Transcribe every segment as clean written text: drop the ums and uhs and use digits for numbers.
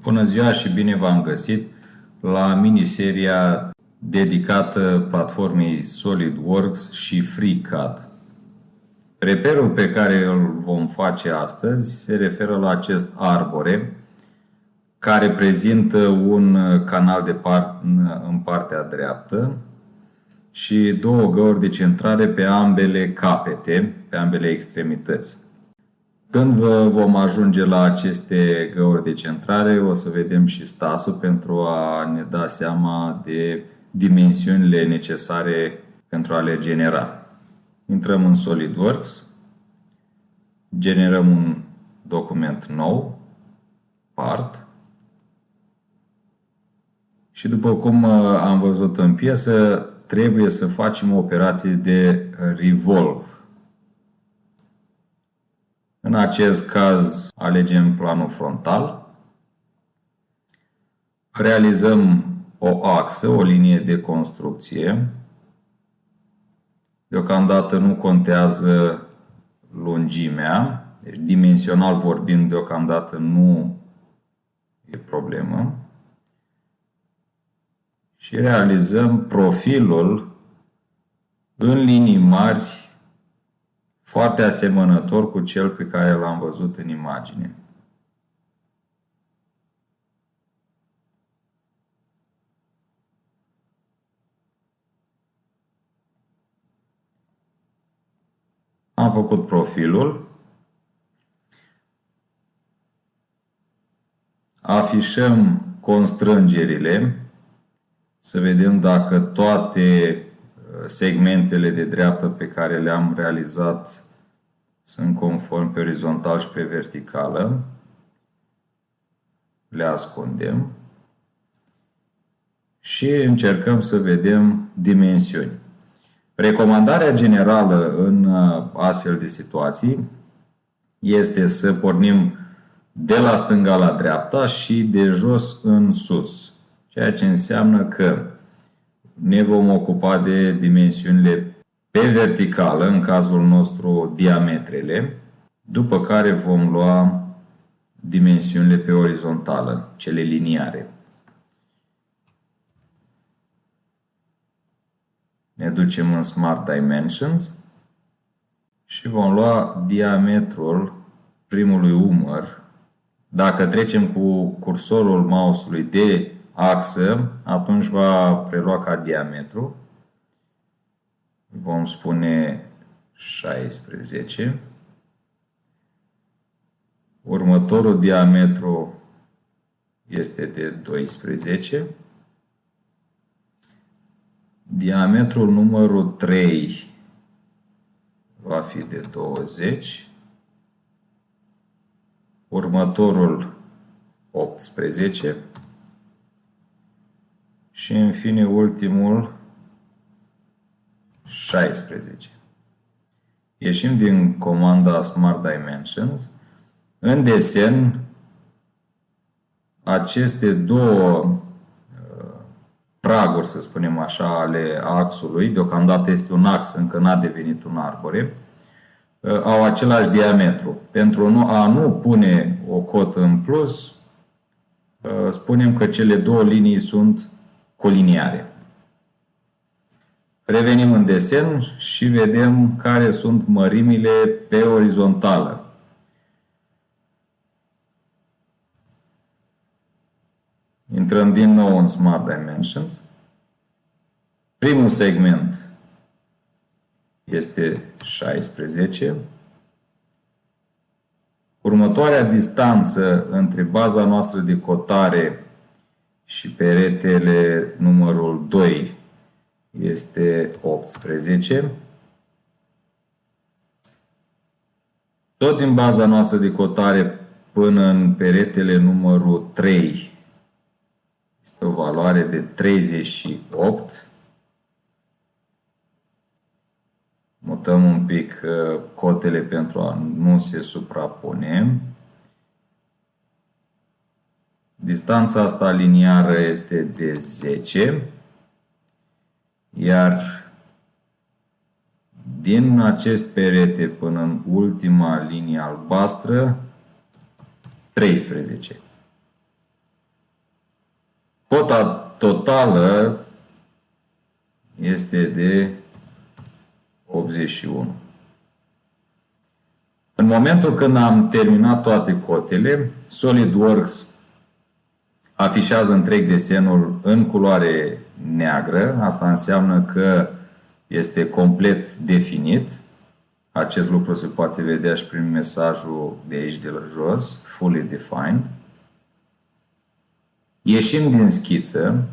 Bună ziua și bine v-am găsit la miniseria dedicată platformei SolidWorks și FreeCAD. Reperul pe care îl vom face astăzi se referă la acest arbore care prezintă un canal în partea dreaptă și două găuri de centrare pe ambele capete, pe ambele extremități. Când vom ajunge la aceste găuri de centrare, o să vedem și stasul pentru a ne da seama de dimensiunile necesare pentru a le genera. Intrăm în SolidWorks, generăm un document nou, part, și după cum am văzut în piesă, trebuie să facem o operație de revolve. În acest caz alegem planul frontal, realizăm o axă, o linie de construcție. Deocamdată nu contează lungimea, deci dimensional vorbind deocamdată nu e problemă. Și realizăm profilul în linii mari, foarte asemănător cu cel pe care l-am văzut în imagine. Am făcut profilul. Afișăm constrângerile, să vedem dacă toate segmentele de dreaptă pe care le-am realizat sunt conform pe orizontal și pe verticală. Le ascundem și încercăm să vedem dimensiuni. Recomandarea generală în astfel de situații este să pornim de la stânga la dreapta și de jos în sus, ceea ce înseamnă că ne vom ocupa de dimensiunile pe verticală, în cazul nostru diametrele, după care vom lua dimensiunile pe orizontală, cele liniare. Ne ducem în Smart Dimensions și vom lua diametrul primului umăr. Dacă trecem cu cursorul mouse-ului de axă, atunci va prelua ca diametru. Vom spune 16. Următorul diametru este de 12. Diametrul numărul 3 va fi de 20. Următorul 18. Și în fine ultimul 16. Ieșim din comanda Smart Dimensions. În desen, aceste două praguri, să spunem așa, ale axului, deocamdată este un ax, încă n-a devenit un arbore, au același diametru. Pentru a nu pune o cotă în plus, spunem că cele două linii sunt coliniare. Revenim în desen și vedem care sunt mărimile pe orizontală. Intrăm din nou în Smart Dimensions. Primul segment este 16. Următoarea distanță între baza noastră de cotare și peretele numărul 2 este 18. Tot din baza noastră de cotare până în peretele numărul 3 este o valoare de 38. Mutăm un pic cotele pentru a nu se suprapune. Distanța asta liniară este de 10. Iar din acest perete până în ultima linie albastră, 13. totală este de 81. În momentul când am terminat toate cotele, SolidWorks afișează întreg desenul în culoare neagră. Asta înseamnă că este complet definit. Acest lucru se poate vedea și prin mesajul de aici de la jos, fully defined. Ieșim din schiță.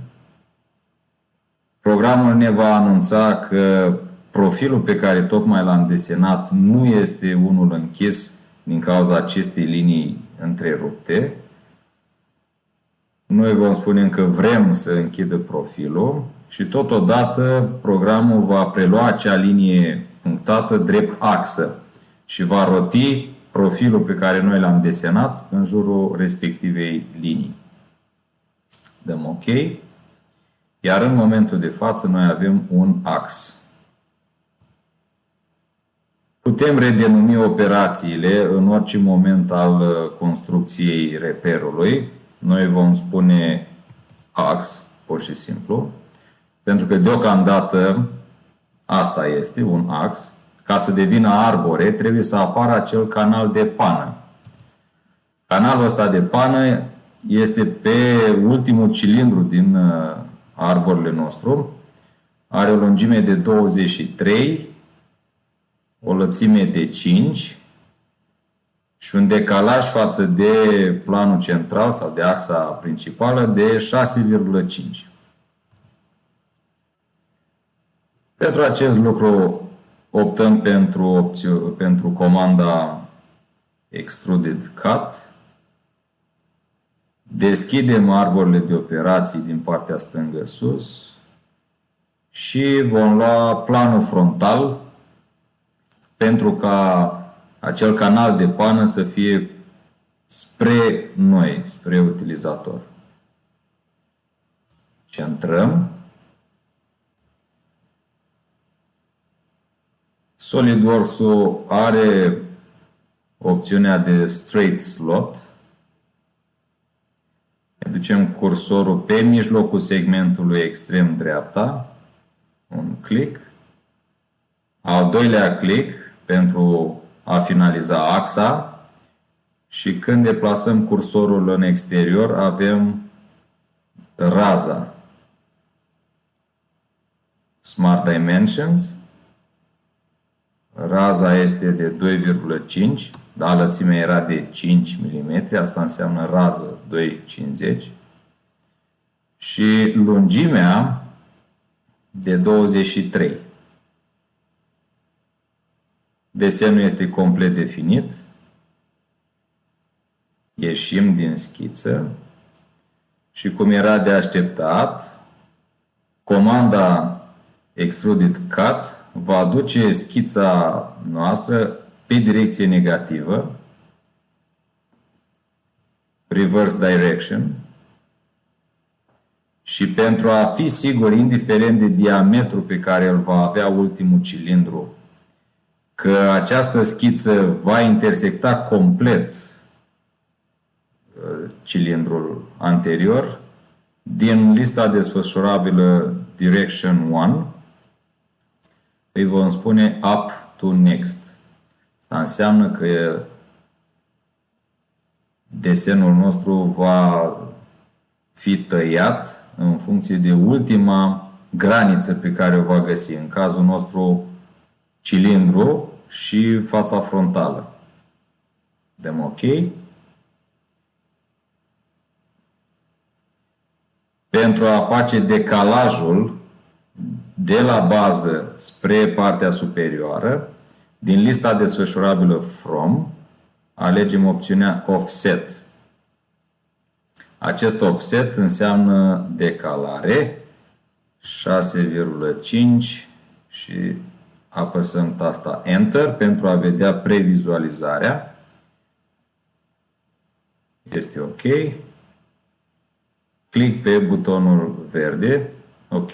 Programul ne va anunța că profilul pe care tocmai l-am desenat nu este unul închis din cauza acestei linii întrerupte. Noi vom spune că vrem să închidă profilul și totodată programul va prelua acea linie punctată drept axă și va roti profilul pe care noi l-am desenat în jurul respectivei linii. Dăm OK. Iar în momentul de față noi avem un ax. Putem redenumi operațiile în orice moment al construcției reperului. Noi vom spune ax, pur și simplu, pentru că deocamdată asta este un ax. Ca să devină arbore, trebuie să apară acel canal de pană. Canalul ăsta de pană este pe ultimul cilindru din arborele nostru. Are o lungime de 23, o lățime de 5 și un decalaj față de planul central sau de axa principală de 6,5. Pentru acest lucru optăm pentru comanda Extruded Cut. Deschidem arborele de operații din partea stângă sus și vom lua planul frontal pentru ca acel canal de pană să fie spre noi, spre utilizator. Centrăm. SolidWorks-ul are opțiunea de Straight Slot. Ducem cursorul pe mijlocul segmentului extrem dreapta. Un click. Al doilea click pentru a finaliza axa. Și când deplasăm cursorul în exterior, avem raza. Smart Dimensions. Raza este de 2,5, dar lățimea era de 5 mm, asta înseamnă rază 2,50 și lungimea de 23. Desenul este complet definit. Ieșim din schiță și cum era de așteptat, comanda Extruded Cut va aduce schița noastră pe direcție negativă, reverse direction, și pentru a fi sigur, indiferent de diametru pe care îl va avea ultimul cilindru, că această schiță va intersecta complet cilindrul anterior, din lista desfășurabilă Direction 1, îi vom spune Up to Next. Asta înseamnă că desenul nostru va fi tăiat în funcție de ultima graniță pe care o va găsi. În cazul nostru, cilindru și fața frontală. Dăm OK. Pentru a face decalajul de la bază spre partea superioară, din lista desfășurabilă From, alegem opțiunea Offset. Acest offset înseamnă decalare 6,5 și apăsăm tasta Enter pentru a vedea previzualizarea. Este OK. Clic pe butonul verde. OK.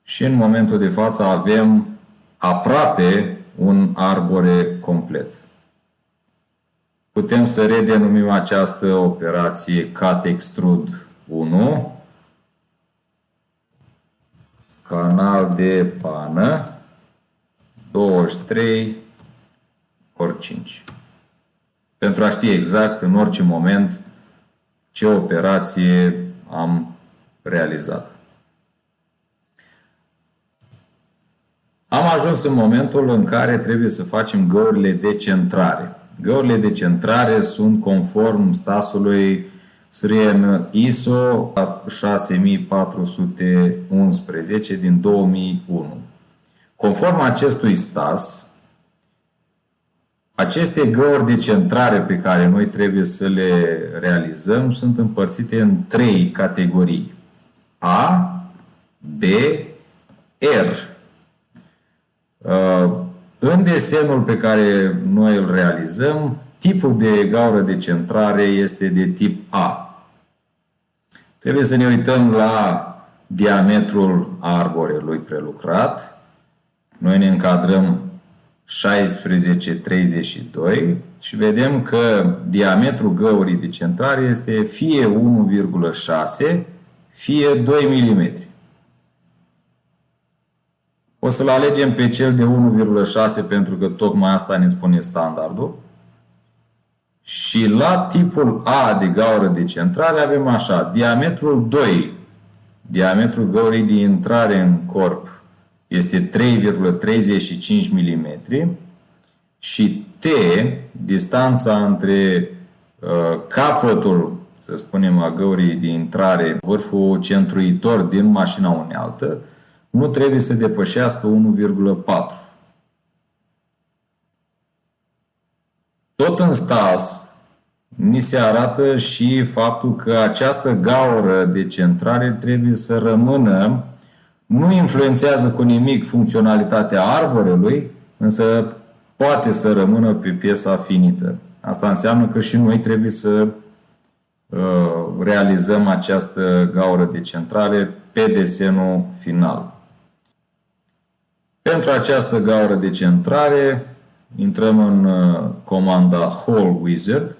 Și în momentul de față avem aproape un arbore complet. Putem să redenumim această operație Cut Extrude 1, canal de pană 23 ori 5. Pentru a ști exact în orice moment ce operație am realizat. Am ajuns în momentul în care trebuie să facem găurile de centrare. Găurile de centrare sunt conform stasului SRIEN ISO 6411 din 2001. Conform acestui stas, aceste găuri de centrare pe care noi trebuie să le realizăm sunt împărțite în 3 categorii: A, B, R. În desenul pe care noi îl realizăm, tipul de gaură de centrare este de tip A. Trebuie să ne uităm la diametrul arborelui prelucrat. Noi ne încadrăm 16,32 și vedem că diametrul găurii de centrare este fie 1,6, fie 2 mm. O să-l alegem pe cel de 1,6 pentru că tocmai asta ne spune standardul. Și la tipul A de gaură de centrare avem așa: diametrul 2, diametrul găurii de intrare în corp este 3,35 mm și T, distanța între capătul, să spunem, a găurii de intrare, vârful centruitor din mașina unealtă, nu trebuie să depășească 1,4. Tot în stas ni se arată și faptul că această gaură de centrare trebuie să rămână, nu influențează cu nimic funcționalitatea arborelui, însă poate să rămână pe piesa finită. Asta înseamnă că și noi trebuie să realizăm această gaură de centrare pe desenul final. Pentru această gaură de centrare intrăm în comanda Hole Wizard.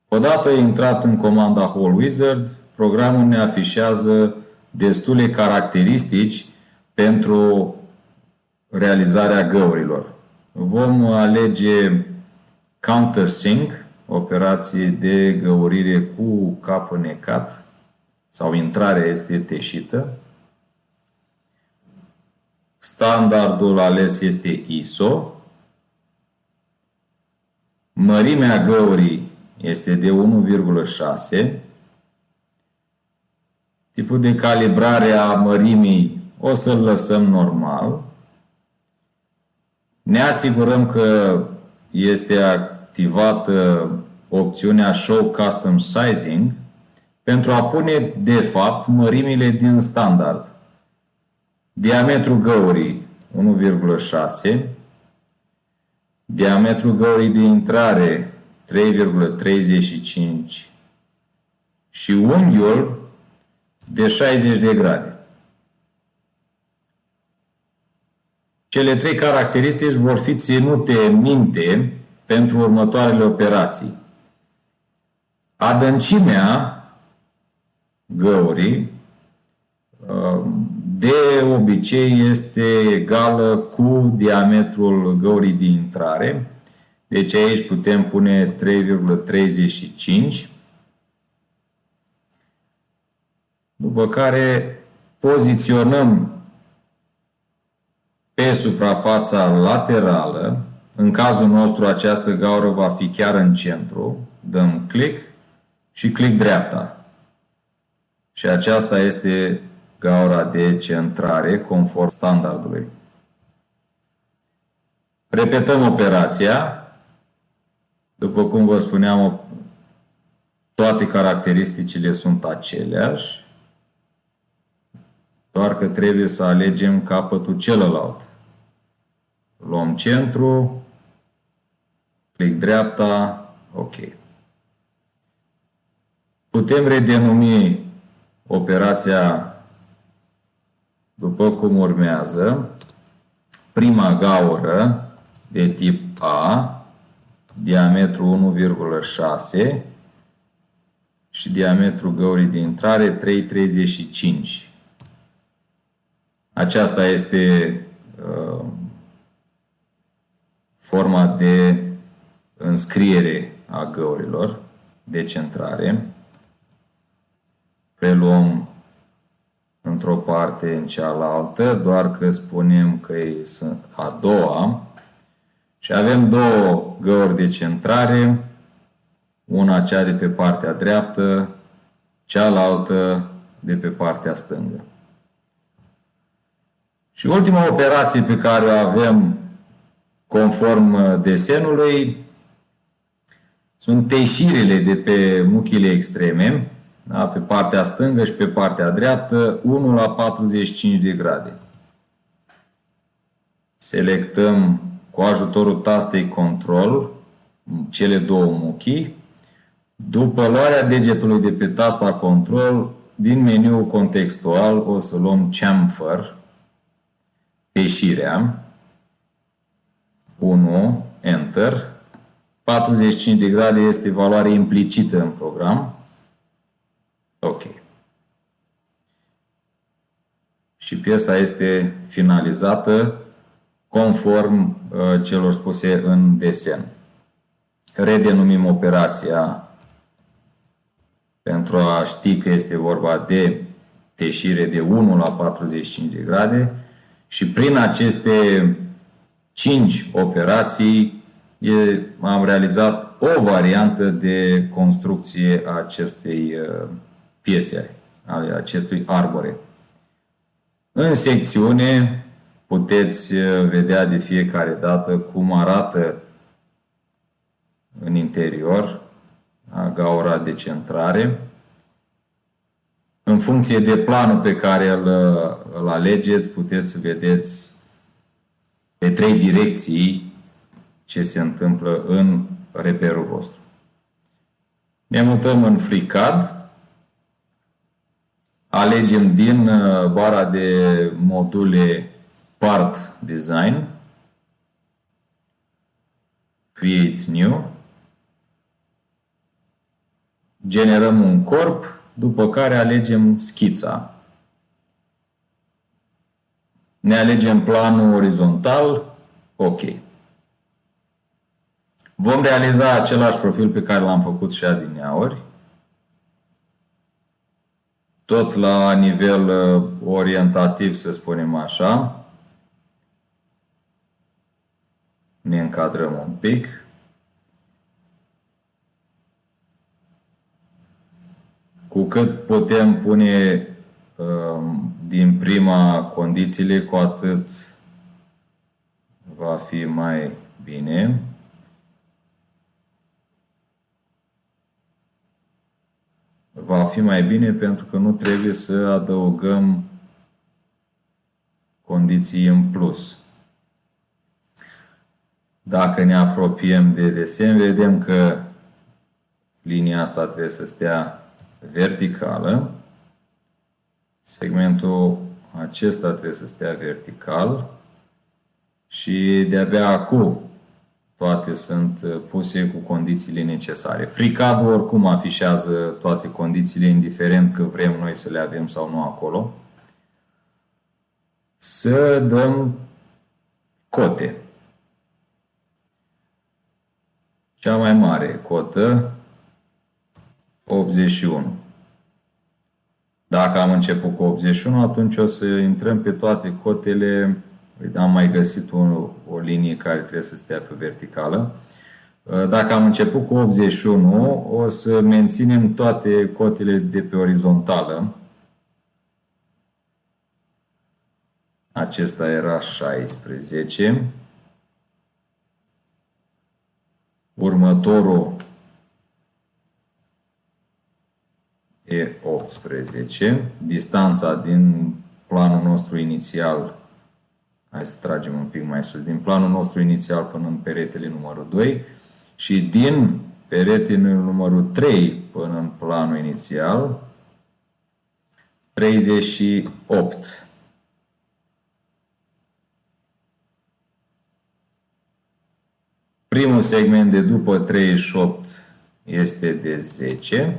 Odată intrat în comanda Hole Wizard, programul ne afișează destule caracteristici pentru realizarea găurilor. Vom alege Countersink, operație de găurire cu cap înecat sau intrarea este teșită. Standardul ales este ISO. Mărimea găurii este de 1,6. Tipul de calibrare a mărimii o să-l lăsăm normal. Ne asigurăm că este activată opțiunea Show Custom Sizing pentru a pune, de fapt, mărimile din standard. Diametrul găurii 1,6, diametrul găurii de intrare 3,35 și unghiul de 60 de grade. Cele 3 caracteristici vor fi ținute minte pentru următoarele operații. Adâncimea găurii de obicei este egală cu diametrul găurii de intrare. Deci aici putem pune 3,35. După care poziționăm pe suprafața laterală. În cazul nostru această gaură va fi chiar în centru. Dăm click și click dreapta. Și aceasta este gaura de centrare conform standardului. Repetăm operația. După cum vă spuneam, toate caracteristicile sunt aceleași, doar că trebuie să alegem capătul celălalt. Luăm centru, click dreapta, OK. Putem redenumi operația după cum urmează. Prima gaură de tip A, diametru 1,6 și diametru găurii de intrare 3,35. Aceasta este forma de înscriere a găurilor de centrare. Preluăm într-o parte în cealaltă, doar că spunem că e a doua. Și avem două găuri de centrare, una cea de pe partea dreaptă, cealaltă de pe partea stângă. Și ultima operație pe care o avem conform desenului sunt teșirile de pe muchile extreme, da? Pe partea stângă și pe partea dreaptă, 1 la 45 de grade. Selectăm cu ajutorul tastei Control cele două muchii. După luarea degetului de pe tasta Control, din meniul contextual o să luăm chamfer, teșirea, 1, Enter. 45 de grade este valoarea implicită în program. Ok. Și piesa este finalizată conform celor spuse în desen. Redenumim operația pentru a ști că este vorba de teșire de 1 la 45 de grade și prin aceste 5 operații am realizat o variantă de construcție a acestei piese, ale acestui arbore. În secțiune puteți vedea de fiecare dată cum arată în interior gaura de centrare. În funcție de planul pe care îl alegeți, puteți să vedeți pe 3 direcții ce se întâmplă în reperul vostru. Ne mutăm în FreeCAD. Alegem din bara de module Part Design, Create New, generăm un corp, după care alegem schița. Ne alegem planul orizontal, OK. Vom realiza același profil pe care l-am făcut și adineauri, tot la nivel orientativ, să spunem așa. Ne încadrăm un pic. Cu cât putem pune din prima condițiile, cu atât va fi mai bine. Va fi mai bine pentru că nu trebuie să adăugăm condiții în plus. Dacă ne apropiem de desen, vedem că linia asta trebuie să stea verticală. Segmentul acesta trebuie să stea vertical. Și de-abia acum toate sunt puse cu condițiile necesare. FreeCAD-ul oricum afișează toate condițiile, indiferent că vrem noi să le avem sau nu acolo. Să dăm cote. Cea mai mare cotă, 81. Dacă am început cu 81, atunci o să intrăm pe toate cotele. Am mai găsit o linie care trebuie să stea pe verticală. Dacă am început cu 81, o să menținem toate cotele de pe orizontală. Acesta era 16. Următorul e 18. Distanța din planul nostru inițial, hai să tragem un pic mai sus, din planul nostru inițial până în peretele numărul 2 și din peretele numărul 3 până în planul inițial, 38. Primul segment de după 38 este de 10.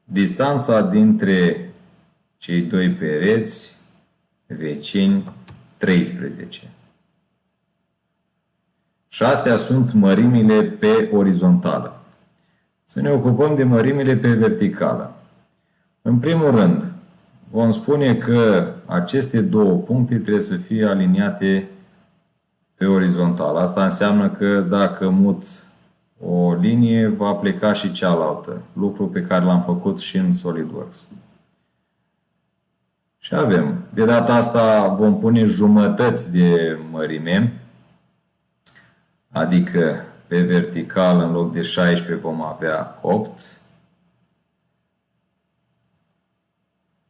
Distanța dintre cei doi pereți vecini 13. Și astea sunt mărimile pe orizontală. Să ne ocupăm de mărimile pe verticală. În primul rând, vom spune că aceste două puncte trebuie să fie aliniate pe orizontală. Asta înseamnă că dacă mut o linie, va pleca și cealaltă. Lucru pe care l-am făcut și în SolidWorks. Și avem. De data asta vom pune jumătăți de mărime. Adică pe vertical în loc de 16 vom avea 8.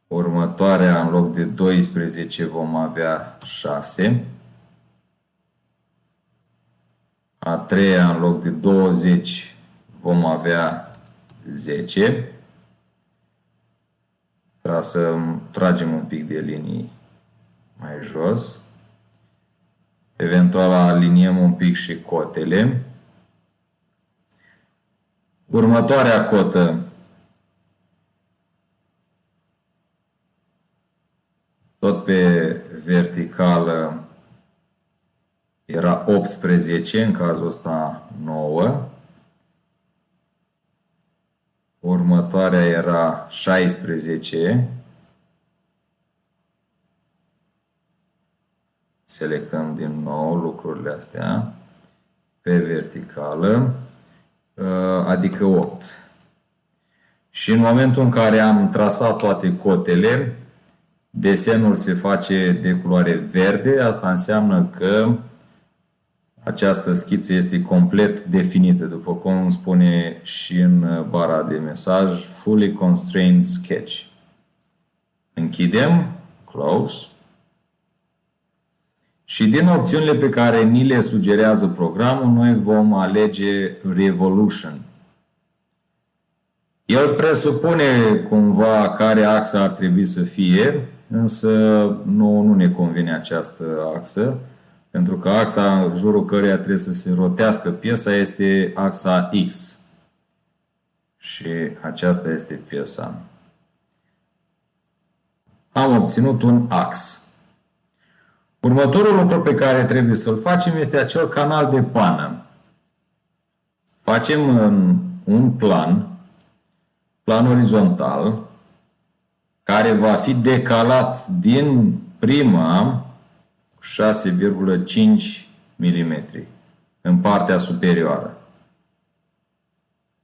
Următoarea în loc de 12 vom avea 6. A treia în loc de 20 vom avea 10. Trebuie să tragem un pic de linii mai jos. Eventual aliniem un pic și cotele. Următoarea cotă tot pe verticală era 18, în cazul ăsta 9. Următoarea era 16. Selectăm din nou lucrurile astea pe verticală, adică 8. Și în momentul în care am trasat toate cotele, desenul se face de culoare verde. Asta înseamnă că această schiță este complet definită, după cum spune și în bara de mesaj, Fully Constrained Sketch. Închidem, Close. Și din opțiunile pe care ni le sugerează programul, noi vom alege Revolution. El presupune cumva care axă ar trebui să fie, însă nouă nu ne convine această axă, pentru că axa în jurul căreia trebuie să se rotească piesa este axa X. Și aceasta este piesa. Am obținut un ax. Următorul lucru pe care trebuie să-l facem este acel canal de pană. Facem un plan orizontal, care va fi decalat din prima 6,5 mm în partea superioară.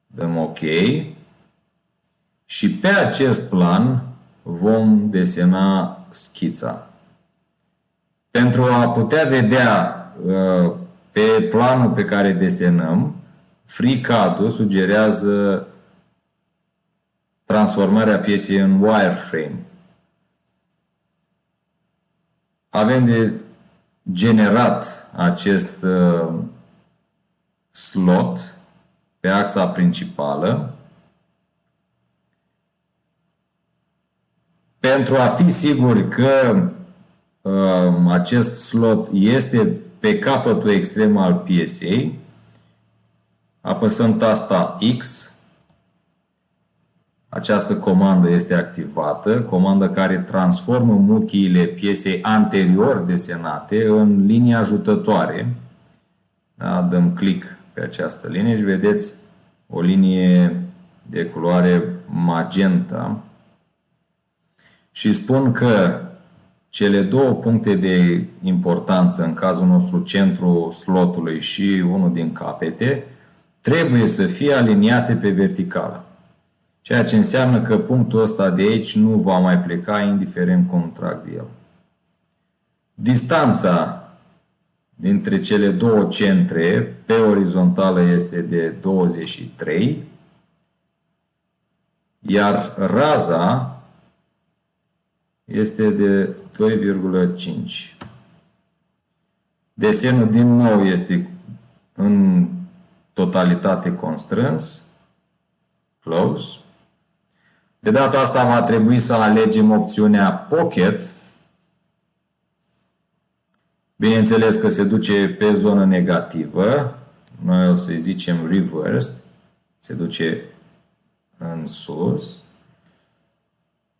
Dăm OK. Și pe acest plan vom desena schița. Pentru a putea vedea pe planul pe care desenăm, FreeCAD-ul sugerează transformarea piesei în wireframe. Avem de generat acest slot pe axa principală. Pentru a fi siguri că acest slot este pe capătul extrem al piesei, apăsăm tasta X. Această comandă este activată, comandă care transformă muchiile piesei anterior desenate în linii ajutătoare. Da? Dăm click pe această linie și vedeți o linie de culoare magenta. Și spun că cele două puncte de importanță, în cazul nostru centrul slotului și unul din capete, trebuie să fie aliniate pe verticală. Ceea ce înseamnă că punctul ăsta de aici nu va mai pleca indiferent cum trag de el. Distanța dintre cele două centre pe orizontală este de 23, iar raza este de 2,5. Desenul din nou este în totalitate constrâns. Close. De data asta va trebui să alegem opțiunea Pocket Bineînțeles că se duce pe zonă negativă. Noi o să-i zicem reversed. Se duce în sus.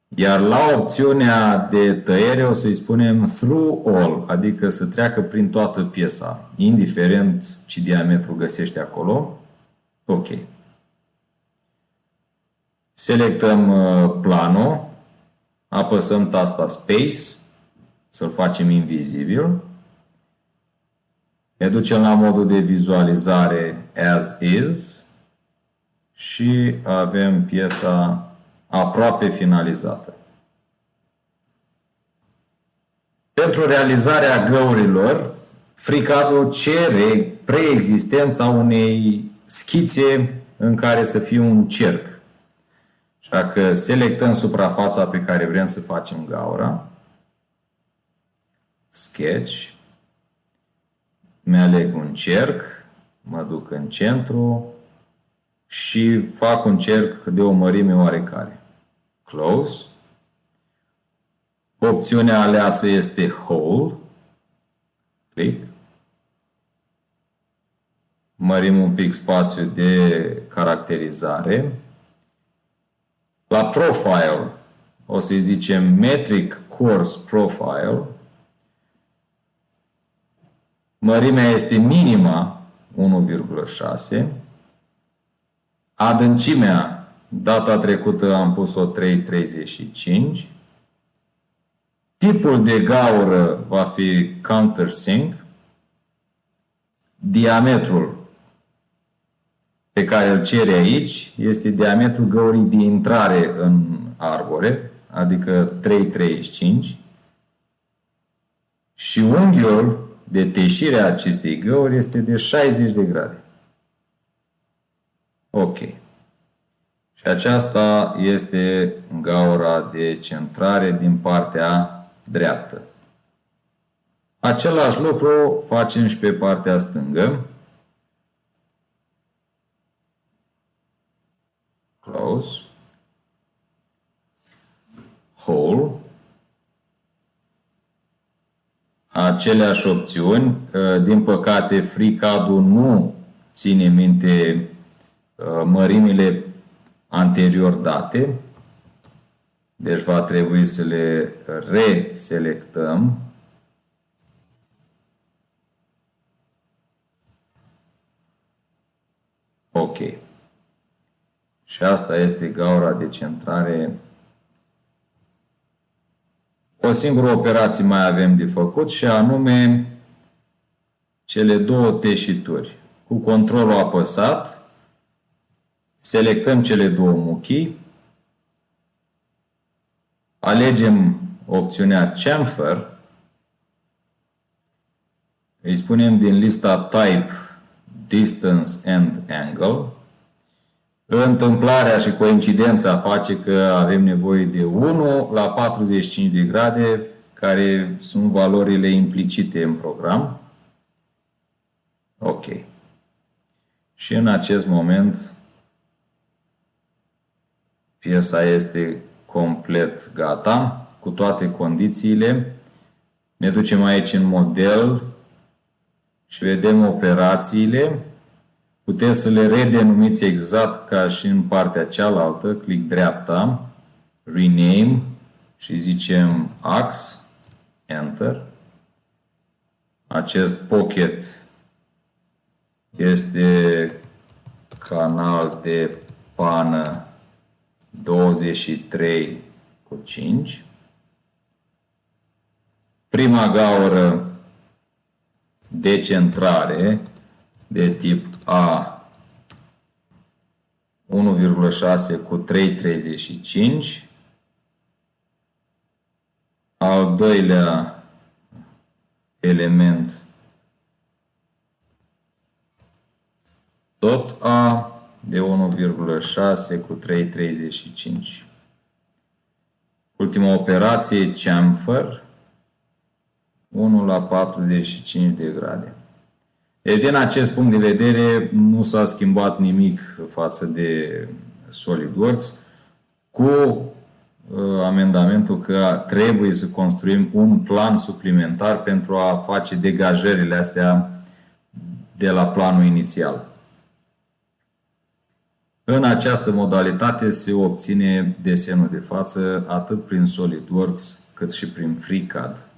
Iar la opțiunea de tăiere o să-i spunem through all, adică să treacă prin toată piesa, indiferent ce diametru găsește acolo. Ok. Selectăm planul, apăsăm tasta Space, să-l facem invizibil. Ne ducem la modul de vizualizare As Is și avem piesa aproape finalizată. Pentru realizarea găurilor, FreeCAD-ul cere preexistența unei schițe în care să fie un cerc. Așa că selectăm suprafața pe care vrem să facem gaura. Sketch. Mi-aleg un cerc, mă duc în centru și fac un cerc de o mărime oarecare. Close. Opțiunea aleasă este Whole. Click. Mărim un pic spațiul de caracterizare. La Profile o să-i zicem Metric Coarse Profile. Mărimea este minima 1,6. Adâncimea, data trecută am pus-o 3,35. Tipul de gaură va fi countersink. Diametrul pe care îl cere aici este diametrul găurii de intrare în arbore, adică 3,35. Și unghiul de teșire a acestei găuri este de 60 de grade. Ok. Și aceasta este gaura de centrare din partea dreaptă. Același lucru facem și pe partea stângă. Close. Whole. Aceleași opțiuni. Din păcate, FreeCAD-ul nu ține minte mărimile anterior date. Deci va trebui să le reselectăm. Ok. Și asta este gaura de centrare. O singură operație mai avem de făcut și anume cele două teșituri. Cu controlul apăsat, selectăm cele două muchii, alegem opțiunea Chamfer, îi spunem din lista Type, Distance and Angle. Întâmplarea și coincidența face că avem nevoie de 1 la 45 de grade, care sunt valorile implicite în program. Ok. Și în acest moment piesa este complet gata, cu toate condițiile. Ne ducem aici în model și vedem operațiile. Puteți să le redenumiți exact ca și în partea cealaltă. Click dreapta, Rename și zicem Ax, Enter. Acest pocket este canal de pană 23/5. Prima gaură de centrare de tip A 1,6 cu 3,35. Al doilea element tot A de 1,6 cu 3,35. Ultima operație, chamfer, 1 la 45 de grade. Deci, din acest punct de vedere, nu s-a schimbat nimic față de SolidWorks, cu amendamentul că trebuie să construim un plan suplimentar pentru a face degajările astea de la planul inițial. În această modalitate se obține desenul de față atât prin SolidWorks cât și prin FreeCAD.